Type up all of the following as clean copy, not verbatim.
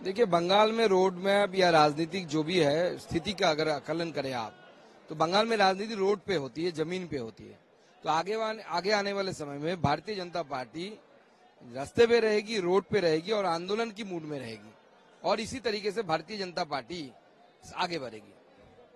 देखिए, बंगाल में road map या राजनीतिक जो भी है स्थिति का अगर आकलन करें आप, तो बंगाल में राजनीति रोड पे होती है, जमीन पे होती है। तो आगे आने वाले समय में भारतीय जनता पार्टी रास्ते पे रहेगी, रोड पे रहेगी और आंदोलन की मूड में रहेगी, और इसी तरीके से भारतीय जनता पार्टी आगे बढ़ेगी।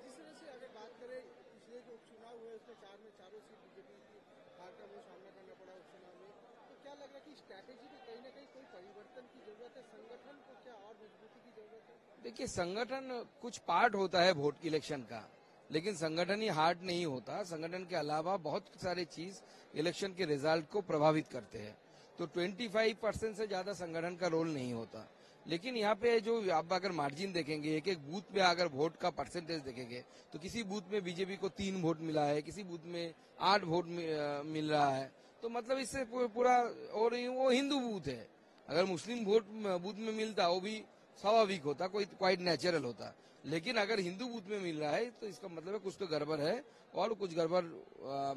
जिस तरह से अगर बात करें पिछले जो उपचुनाव हुए उसमें चारों सीट बीजेपी की हार का वो सामना करना पड़ा उपचुनाव में, तो क्या लग रहा है कि स्ट्रैटेजी में कहीं ना कहीं कोई परिवर्तन की जरूरत है, संगठन को क्या और मजबूती की जरूरत है? देखिए, संगठन कुछ पार्ट होता है वोट इलेक्शन का, लेकिन संगठन ही हार्ड नहीं होता। संगठन के अलावा बहुत सारे चीज इलेक्शन के रिजल्ट को प्रभावित करते हैं। तो 25% से ज्यादा संगठन का रोल नहीं होता। लेकिन यहाँ पे जो आप अगर मार्जिन देखेंगे, एक एक बूथ पे अगर वोट का परसेंटेज देखेंगे, तो किसी बूथ में बीजेपी को 3 वोट मिला है, किसी बूथ में 8 वोट मिल रहा है। तो मतलब इससे पूरा, और वो हिंदू बूथ है। अगर मुस्लिम वोट बूथ में मिलता, वो भी स्वाभाविक होता, कोई क्वाइट नेचुरल होता। लेकिन अगर हिंदू बूथ में मिल रहा है तो इसका मतलब है कुछ तो गड़बड़ है, और कुछ गड़बड़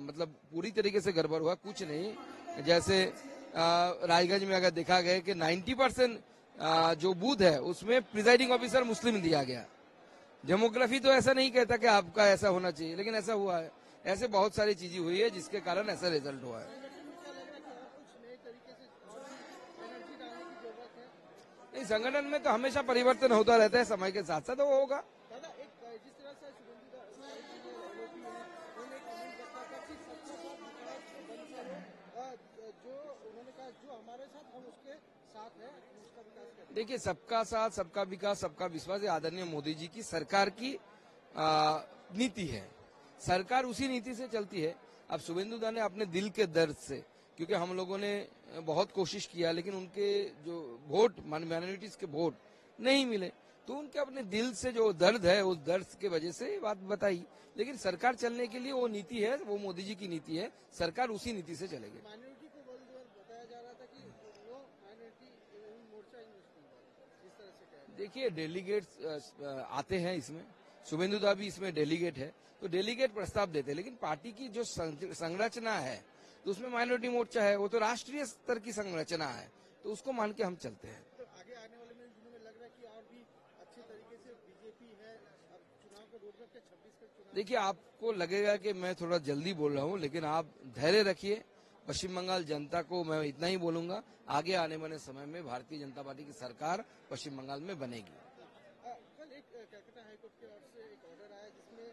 मतलब पूरी तरीके से गड़बड़ हुआ कुछ नहीं। जैसे रायगंज में अगर देखा गया कि 90% जो बूथ है उसमें प्रिजाइडिंग ऑफिसर मुस्लिम दिया गया। डेमोग्राफी तो ऐसा नहीं कहता कि आपका ऐसा होना चाहिए, लेकिन ऐसा हुआ है। ऐसे बहुत सारी चीजें हुई है जिसके कारण ऐसा रिजल्ट हुआ है। नहीं, संगठन में तो हमेशा परिवर्तन होता रहता है, समय के साथ साथ वो होगा। दादा, एक जिस तरह से शुभेंदु साहब जी ने आरोपी हैं, उन्होंने कमेंट रखा था कि सबका साथ विकास बंद करो, जो उन्होंने कहा जो हमारे साथ हम उसके साथ हैं, उसका विकास करें। देखिए, सबका साथ, सबका विकास, सबका विश्वास, ये आदरणीय मोदी जी की सरकार की नीति है। सरकार उसी नीति से चलती है। अब शुभेंदु दा ने अपने दिल के दर्द से, क्योंकि हम लोगों ने बहुत कोशिश किया लेकिन उनके जो वोट, माइनॉरिटीज के वोट नहीं मिले, तो उनके अपने दिल से जो दर्द है, उस दर्द के वजह से ये बात बताई। लेकिन सरकार चलने के लिए वो नीति है, वो मोदी जी की नीति है, सरकार उसी नीति से चलेगी। माइनॉरिटी को बल बताया जा रहा था कि वो माइनॉरिटी मोर्चा जिस तरह से कह रहे हैं। देखिए, डेलीगेट्स आते हैं इसमें, शुभेंदु दा भी इसमें डेलीगेट है, तो डेलीगेट प्रस्ताव देते हैं। लेकिन पार्टी की जो संरचना है, तो उसमें माइनॉरिटी मोर्चा है, वो तो राष्ट्रीय स्तर की संरचना है, तो उसको मान के हम चलते हैं। तो आगे आने वाले में दिनों में लग रहा है कि और भी अच्छे तरीके से बीजेपी है, अब चुनाव का रोडमैप के 26 का चुनाव। देखिए, आपको लगेगा कि मैं थोड़ा जल्दी बोल रहा हूँ, लेकिन आप धैर्य रखिए। पश्चिम बंगाल जनता को मैं इतना ही बोलूंगा, आगे आने वाले समय में भारतीय जनता पार्टी की सरकार पश्चिम बंगाल में बनेगी। कल एक कलकत्ता हाईकोर्ट की ओर से एक ऑर्डर आया जिसमें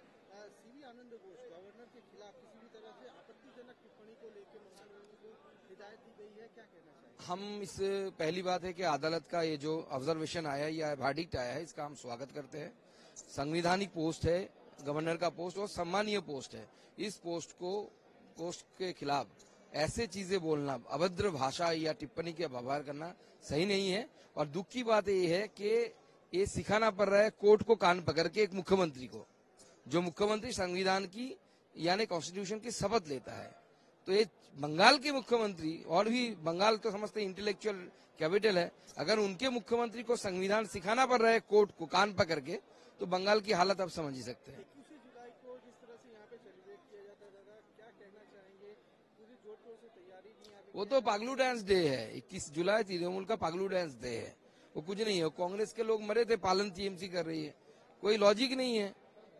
सीवी आनंद घोष गवर्नर के खिलाफ किसी भी तरह से आपत्तिजनक टिप्पणी को लेकर मुख्यमंत्री को हिदायत दी गई है, क्या कहना चाहिए? हम इस पहली बात है कि अदालत का ये जो ऑब्जर्वेशन आया या वर्डिक्ट आया है, इसका हम स्वागत करते हैं। संवैधानिक पोस्ट है, गवर्नर का पोस्ट, और सम्मानीय पोस्ट है। इस पोस्ट के खिलाफ ऐसे चीजें बोलना, अभद्र भाषा या टिप्पणी का व्यवहार करना सही नहीं है। और दुख की बात यह है कि ये सिखाना पड़ रहा है कोर्ट को कान पकड़ के एक मुख्यमंत्री को, जो मुख्यमंत्री संविधान की यानी कॉन्स्टिट्यूशन की शपथ लेता है। तो ये बंगाल के मुख्यमंत्री, और भी बंगाल तो समझते इंटेलेक्चुअल कैपिटल है, अगर उनके मुख्यमंत्री को संविधान सिखाना पड़ रहा है कोर्ट को कान पकड़ के, तो बंगाल की हालत आप समझ ही सकते हैं। 21 जुलाई को जिस तरह से यहाँ पे सेलिब्रेट किया जाता है, दादा क्या कहना चाहेंगे? पूरी जोर शोर से तैयारी भी यहाँ पे। वो तो पागलू डांस डे है, 21 जुलाई तृणमूल का पागलू डांस डे है, वो कुछ नहीं है। कांग्रेस के लोग मरे थे, पालन टीएमसी कर रही है, कोई लॉजिक नहीं है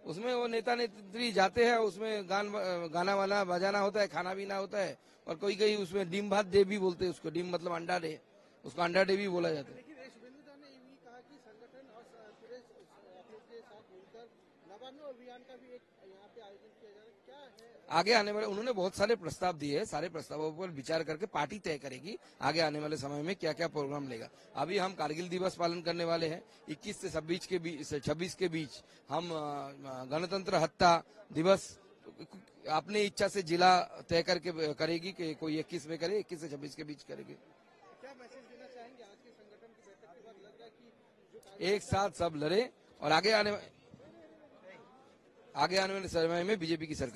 उसमें। वो नेता नेत्री जाते हैं, उसमें गाना वाना बजाना होता है, खाना पीना होता है, और कोई कहीं उसमें डिम भात डे भी बोलते हैं उसको। डिम मतलब अंडा डे, उसको अंडा डे भी बोला जाता है। लेकिन शुभेंदु दा ने ये भी कहा कि संगठन और पूरे के साथ मिलकर नवान्न अभियान का भी एक यहाँ पे आयोजन किया जा रहा है, क्या है? आगे आने वाले, उन्होंने बहुत सारे प्रस्ताव दिए हैं, सारे प्रस्तावों पर विचार करके पार्टी तय करेगी आगे आने वाले समय में क्या क्या प्रोग्राम लेगा। अभी हम कारगिल दिवस पालन करने वाले हैं, 21 से 26 के बीच हम गणतंत्र हत्या दिवस अपनी इच्छा से जिला तय करके करेगी कि कोई 21 में करे, 21 से 26 के बीच करेगी। क्या मैसेज देना चाहेंगे आज के संगठन की बैठक के बाद? लग रहा है कि जो एक साथ सब लड़े और आगे आने वाले समय में बीजेपी की सरकार